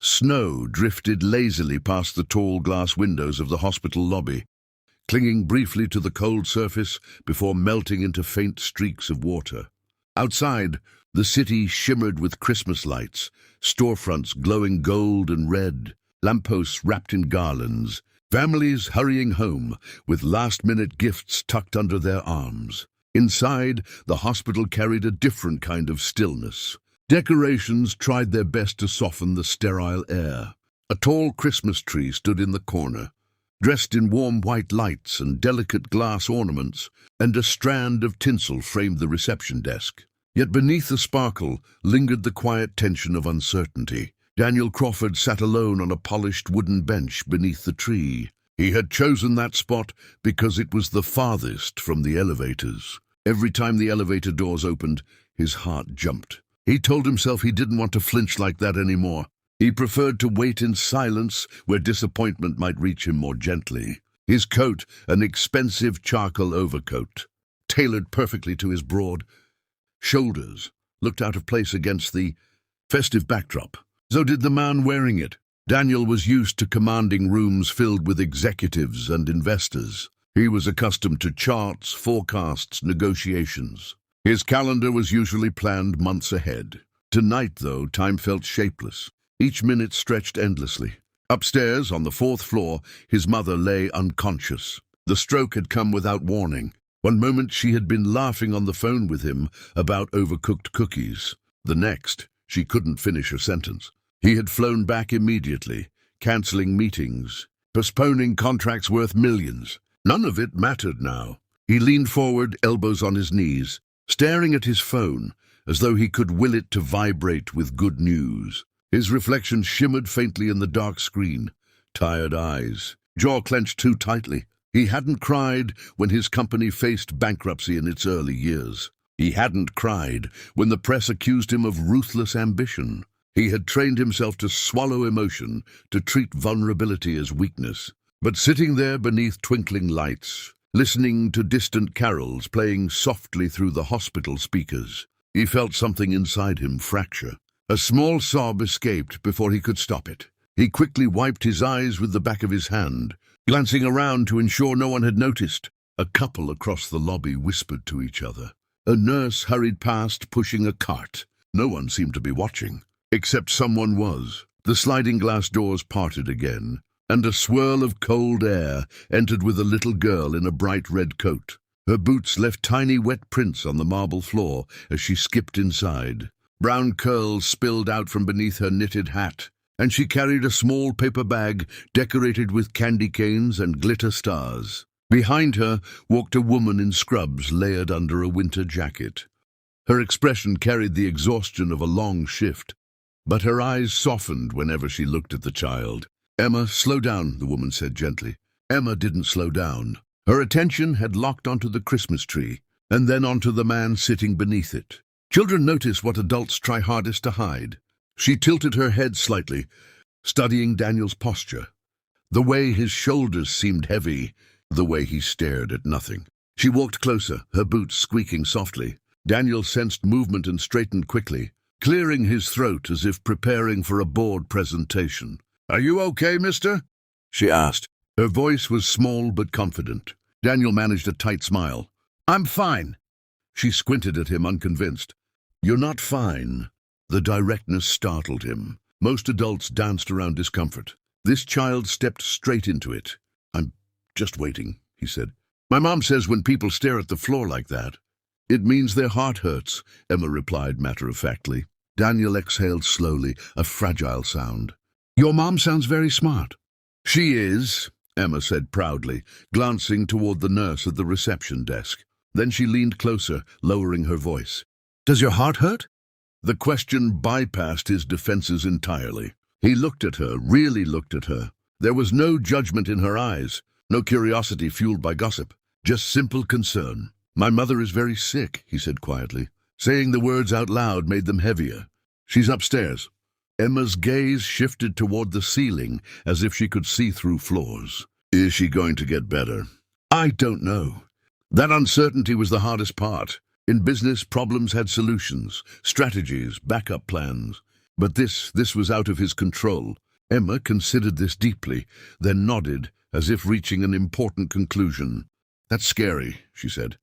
Snow drifted lazily past the tall glass windows of the hospital lobby, clinging briefly to the cold surface before melting into faint streaks of water. Outside, the city shimmered with Christmas lights, storefronts glowing gold and red, lampposts wrapped in garlands, families hurrying home with last-minute gifts tucked under their arms. Inside, the hospital carried a different kind of stillness. Decorations tried their best to soften the sterile air. A tall Christmas tree stood in the corner, dressed in warm white lights and delicate glass ornaments, and a strand of tinsel framed the reception desk. Yet beneath the sparkle lingered the quiet tension of uncertainty. Daniel Crawford sat alone on a polished wooden bench beneath the tree. He had chosen that spot because it was the farthest from the elevators. Every time the elevator doors opened, his heart jumped. He told himself he didn't want to flinch like that anymore. He preferred to wait in silence where disappointment might reach him more gently. His coat, an expensive charcoal overcoat, tailored perfectly to his broad shoulders, looked out of place against the festive backdrop. So did the man wearing it. Daniel was used to commanding rooms filled with executives and investors. He was accustomed to charts, forecasts, negotiations. His calendar was usually planned months ahead. Tonight, though, time felt shapeless. Each minute stretched endlessly. Upstairs, on the fourth floor, his mother lay unconscious. The stroke had come without warning. One moment she had been laughing on the phone with him about overcooked cookies. The next, she couldn't finish her sentence. He had flown back immediately, cancelling meetings, postponing contracts worth millions. None of it mattered now. He leaned forward, elbows on his knees, staring at his phone as though he could will it to vibrate with good news. His reflection shimmered faintly in the dark screen. Tired eyes, jaw clenched too tightly. He hadn't cried when his company faced bankruptcy in its early years. He hadn't cried when the press accused him of ruthless ambition. He had trained himself to swallow emotion, to treat vulnerability as weakness. But sitting there beneath twinkling lights, listening to distant carols playing softly through the hospital speakers, he felt something inside him fracture. A small sob escaped before he could stop it. He quickly wiped his eyes with the back of his hand, glancing around to ensure no one had noticed. A couple across the lobby whispered to each other. A nurse hurried past, pushing a cart. No one seemed to be watching, except someone was. The sliding glass doors parted again, and a swirl of cold air entered with a little girl in a bright red coat. Her boots left tiny wet prints on the marble floor as she skipped inside. Brown curls spilled out from beneath her knitted hat, and she carried a small paper bag decorated with candy canes and glitter stars. Behind her walked a woman in scrubs layered under a winter jacket. Her expression carried the exhaustion of a long shift, but her eyes softened whenever she looked at the child. "Emma, slow down," the woman said gently. Emma didn't slow down. Her attention had locked onto the Christmas tree, and then onto the man sitting beneath it. Children notice what adults try hardest to hide. She tilted her head slightly, studying Daniel's posture. The way his shoulders seemed heavy, the way he stared at nothing. She walked closer, her boots squeaking softly. Daniel sensed movement and straightened quickly, clearing his throat as if preparing for a board presentation. "Are you okay, mister?" she asked. Her voice was small but confident. Daniel managed a tight smile. "I'm fine." She squinted at him, unconvinced. "You're not fine." The directness startled him. Most adults danced around discomfort. This child stepped straight into it. "I'm just waiting," he said. "My mom says when people stare at the floor like that, it means their heart hurts," Emma replied matter-of-factly. Daniel exhaled slowly, a fragile sound. "Your mom sounds very smart." "She is," Emma said proudly, glancing toward the nurse at the reception desk. Then she leaned closer, lowering her voice. "Does your heart hurt?" The question bypassed his defenses entirely. He looked at her, really looked at her. There was no judgment in her eyes, no curiosity fueled by gossip, just simple concern. "My mother is very sick," he said quietly. Saying the words out loud made them heavier. "She's upstairs." Emma's gaze shifted toward the ceiling, as if she could see through floors. "Is she going to get better?" "I don't know." That uncertainty was the hardest part. In business, problems had solutions, strategies, backup plans. But this was out of his control. Emma considered this deeply, then nodded, as if reaching an important conclusion. "That's scary," she said.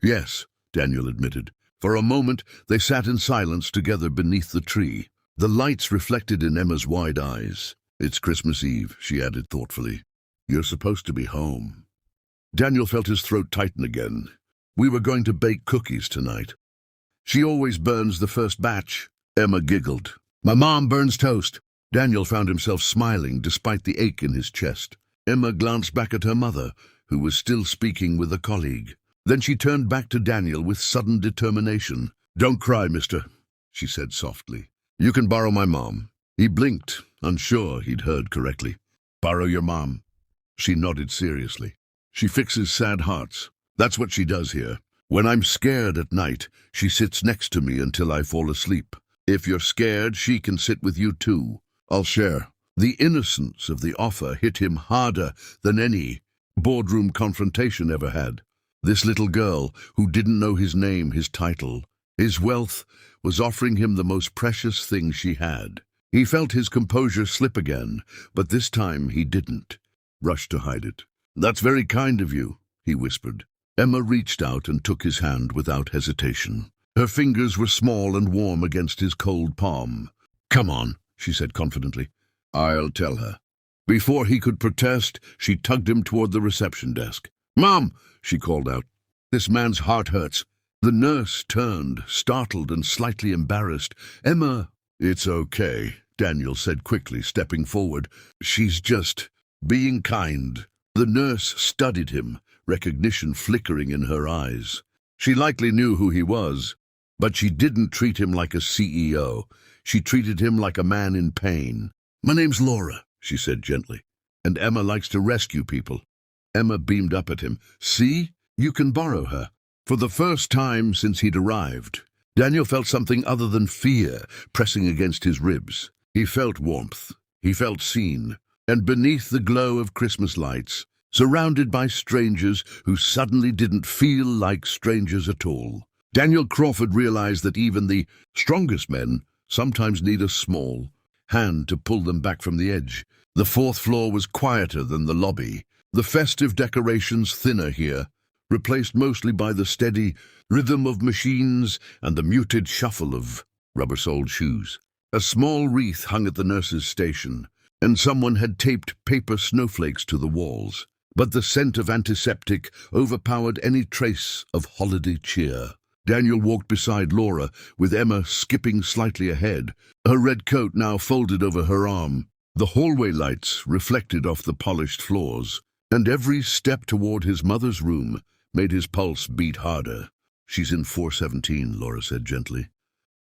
"Yes," Daniel admitted. For a moment, they sat in silence together beneath the tree. The lights reflected in Emma's wide eyes. "It's Christmas Eve," she added thoughtfully. "You're supposed to be home." Daniel felt his throat tighten again. "We were going to bake cookies tonight." "She always burns the first batch." Emma giggled. "My mom burns toast." Daniel found himself smiling despite the ache in his chest. Emma glanced back at her mother, who was still speaking with a colleague. Then she turned back to Daniel with sudden determination. "Don't cry, mister," she said softly. "You can borrow my mom." He blinked, unsure he'd heard correctly. "Borrow your mom?" She nodded seriously. "She fixes sad hearts. That's what she does here. When I'm scared at night, she sits next to me until I fall asleep. If you're scared, she can sit with you too. I'll share." The innocence of the offer hit him harder than any boardroom confrontation ever had. This little girl, who didn't know his name, his title, his wealth, was offering him the most precious thing she had. He felt his composure slip again, but this time he didn't rush to hide it. "That's very kind of you," he whispered. Emma reached out and took his hand without hesitation. Her fingers were small and warm against his cold palm. "Come on," she said confidently. "I'll tell her." Before he could protest, she tugged him toward the reception desk. "Mom!" she called out. "This man's heart hurts." The nurse turned, startled and slightly embarrassed. "Emma—" "It's okay," Daniel said quickly, stepping forward. "She's just being kind." The nurse studied him, recognition flickering in her eyes. She likely knew who he was, but she didn't treat him like a CEO. She treated him like a man in pain. "My name's Laura," she said gently, "and Emma likes to rescue people." Emma beamed up at him. "See? You can borrow her." For the first time since he'd arrived, Daniel felt something other than fear pressing against his ribs. He felt warmth. He felt seen. And beneath the glow of Christmas lights, surrounded by strangers who suddenly didn't feel like strangers at all, Daniel Crawford realized that even the strongest men sometimes need a small hand to pull them back from the edge. The fourth floor was quieter than the lobby, the festive decorations thinner here, replaced mostly by the steady rhythm of machines and the muted shuffle of rubber-soled shoes. A small wreath hung at the nurse's station, and someone had taped paper snowflakes to the walls. But the scent of antiseptic overpowered any trace of holiday cheer. Daniel walked beside Laura, with Emma skipping slightly ahead, her red coat now folded over her arm. The hallway lights reflected off the polished floors, and every step toward his mother's room made his pulse beat harder. "She's in 417, Laura said gently.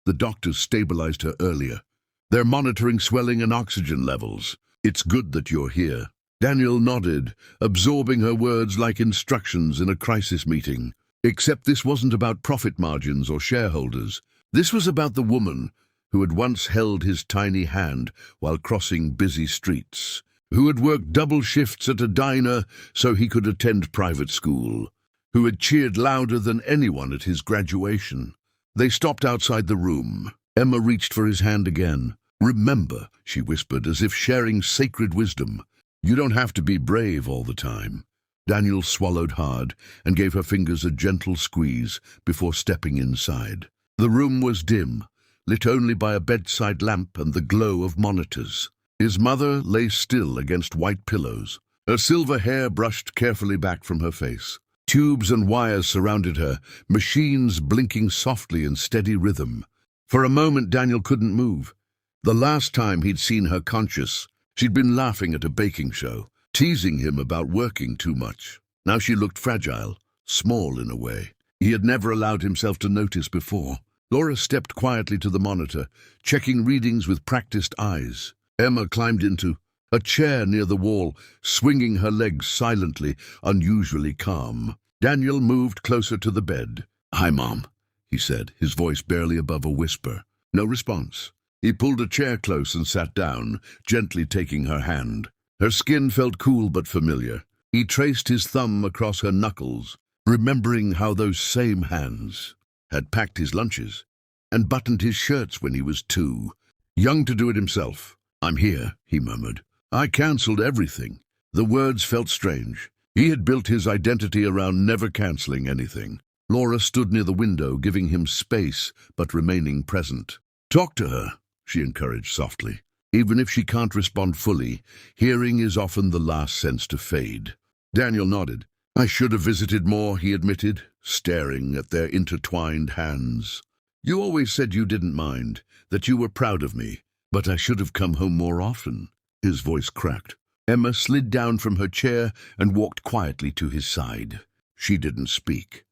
"The doctors stabilized her earlier. They're monitoring swelling and oxygen levels. It's good that you're here." Daniel nodded, absorbing her words like instructions in a crisis meeting. Except this wasn't about profit margins or shareholders. This was about the woman who had once held his tiny hand while crossing busy streets, who had worked double shifts at a diner so he could attend private school, who had cheered louder than anyone at his graduation. They stopped outside the room. Emma reached for his hand again. "Remember," she whispered, as if sharing sacred wisdom, "you don't have to be brave all the time." Daniel swallowed hard and gave her fingers a gentle squeeze before stepping inside. The room was dim, lit only by a bedside lamp and the glow of monitors. His mother lay still against white pillows, her silver hair brushed carefully back from her face. Tubes and wires surrounded her, machines blinking softly in steady rhythm. For a moment Daniel couldn't move. The last time he'd seen her conscious, she'd been laughing at a baking show, teasing him about working too much. Now she looked fragile, small in a way he had never allowed himself to notice before. Laura stepped quietly to the monitor, checking readings with practiced eyes. Emma climbed into a chair near the wall, swinging her legs silently, unusually calm. Daniel moved closer to the bed. "Hi, Mom," he said, his voice barely above a whisper. No response. He pulled a chair close and sat down, gently taking her hand. Her skin felt cool but familiar. He traced his thumb across her knuckles, remembering how those same hands had packed his lunches and buttoned his shirts when he was 2. young to do it himself. "I'm here," he murmured. "I cancelled everything." The words felt strange. He had built his identity around never cancelling anything. Laura stood near the window, giving him space, but remaining present. "Talk to her," she encouraged softly. Even if she can't respond fully, hearing is often the last sense to fade. Daniel nodded. "I should have visited more," he admitted, staring at their intertwined hands. "You always said you didn't mind, that you were proud of me, but I should have come home more often." His voice cracked. Emma slid down from her chair and walked quietly to his side. She didn't speak.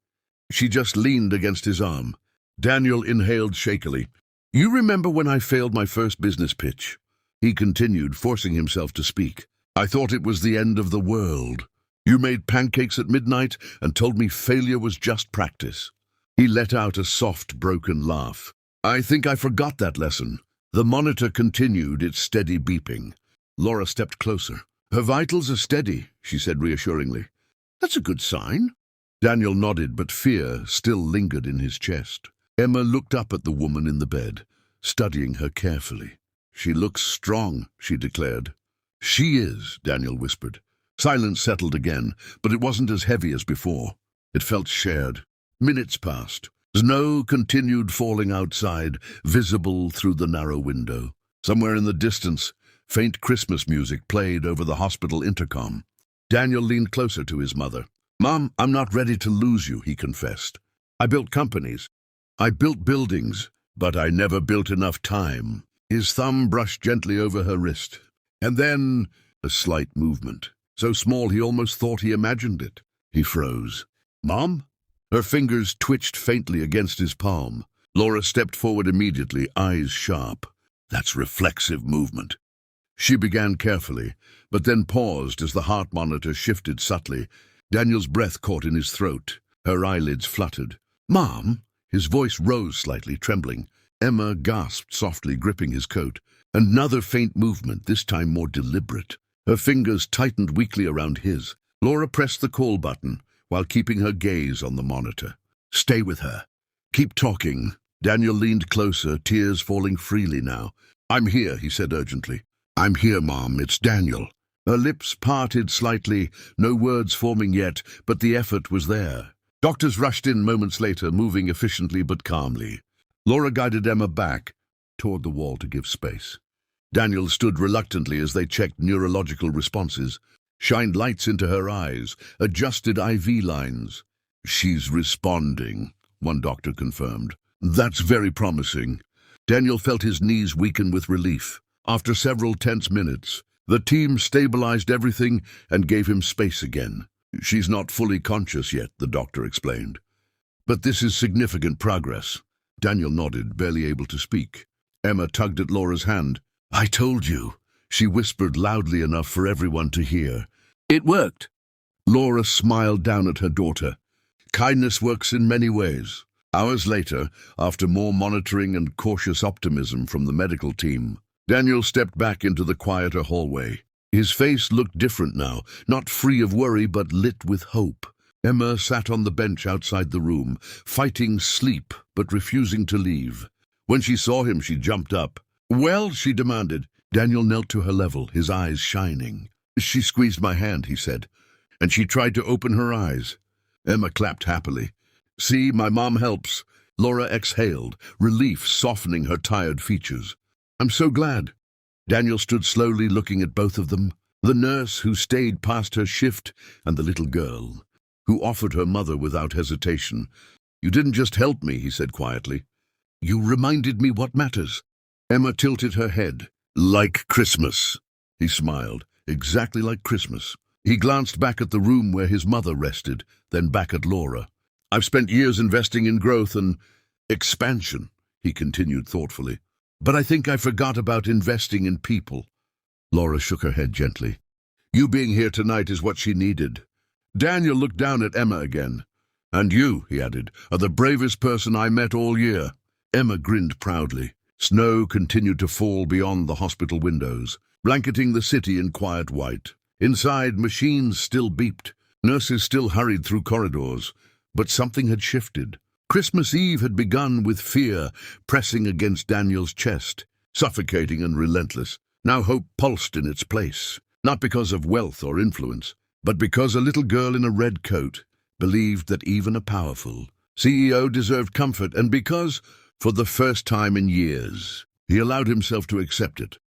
She just leaned against his arm. Daniel inhaled shakily. "You remember when I failed my first business pitch?" He continued, forcing himself to speak. "I thought it was the end of the world. You made pancakes at midnight and told me failure was just practice." He let out a soft, broken laugh. "I think I forgot that lesson." The monitor continued its steady beeping. Laura stepped closer. "Her vitals are steady," she said reassuringly. "That's a good sign." Daniel nodded, but fear still lingered in his chest. Emma looked up at the woman in the bed, studying her carefully. "She looks strong," she declared. "She is," Daniel whispered. Silence settled again, but it wasn't as heavy as before. It felt shared. Minutes passed. Snow continued falling outside, visible through the narrow window. Somewhere in the distance, faint Christmas music played over the hospital intercom. Daniel leaned closer to his mother. "Mom, I'm not ready to lose you," he confessed. "I built companies. I built buildings, but I never built enough time." His thumb brushed gently over her wrist. And then a slight movement, so small he almost thought he imagined it. He froze. "Mom?" Her fingers twitched faintly against his palm. Laura stepped forward immediately, eyes sharp. "That's reflexive movement." She began carefully, but then paused as the heart monitor shifted subtly. Daniel's breath caught in his throat. Her eyelids fluttered. "Mom?" His voice rose slightly, trembling. Emma gasped softly, gripping his coat. Another faint movement, this time more deliberate. Her fingers tightened weakly around his. Laura pressed the call button while keeping her gaze on the monitor. "Stay with her. Keep talking." Daniel leaned closer, tears falling freely now. "I'm here," he said urgently. "I'm here, Mom. It's Daniel." Her lips parted slightly, no words forming yet, but the effort was there. Doctors rushed in moments later, moving efficiently but calmly. Laura guided Emma back toward the wall to give space. Daniel stood reluctantly as they checked neurological responses, shined lights into her eyes, adjusted IV lines. "She's responding," one doctor confirmed. "That's very promising." Daniel felt his knees weaken with relief. After several tense minutes, the team stabilized everything and gave him space again. "She's not fully conscious yet," the doctor explained. "But this is significant progress." Daniel nodded, barely able to speak. Emma tugged at Laura's hand. "I told you," she whispered loudly enough for everyone to hear. "It worked." Laura smiled down at her daughter. "Kindness works in many ways." Hours later, after more monitoring and cautious optimism from the medical team, Daniel stepped back into the quieter hallway. His face looked different now, not free of worry but lit with hope. Emma sat on the bench outside the room, fighting sleep but refusing to leave. When she saw him, she jumped up. "Well?" she demanded. Daniel knelt to her level, his eyes shining. "She squeezed my hand," he said, "and she tried to open her eyes." Emma clapped happily. "See, my mom helps." Laura exhaled, relief softening her tired features. "I'm so glad." Daniel stood slowly looking at both of them, the nurse who stayed past her shift and the little girl, who offered her mother without hesitation. "You didn't just help me," he said quietly. "You reminded me what matters." Emma tilted her head. "Like Christmas." He smiled. "Exactly like Christmas." He glanced back at the room where his mother rested, then back at Laura. "I've spent years investing in growth and expansion," he continued thoughtfully. "But I think I forgot about investing in people." Laura shook her head gently. "You being here tonight is what she needed." Daniel looked down at Emma again. "And you," he added, "are the bravest person I met all year." Emma grinned proudly. Snow continued to fall beyond the hospital windows, blanketing the city in quiet white. Inside, machines still beeped. Nurses still hurried through corridors. But something had shifted. Christmas Eve had begun with fear pressing against Daniel's chest. suffocating and relentless. Now hope pulsed in its place, not because of wealth or influence, but because a little girl in a red coat believed that even a powerful CEO deserved comfort, and because, for the first time in years, he allowed himself to accept it.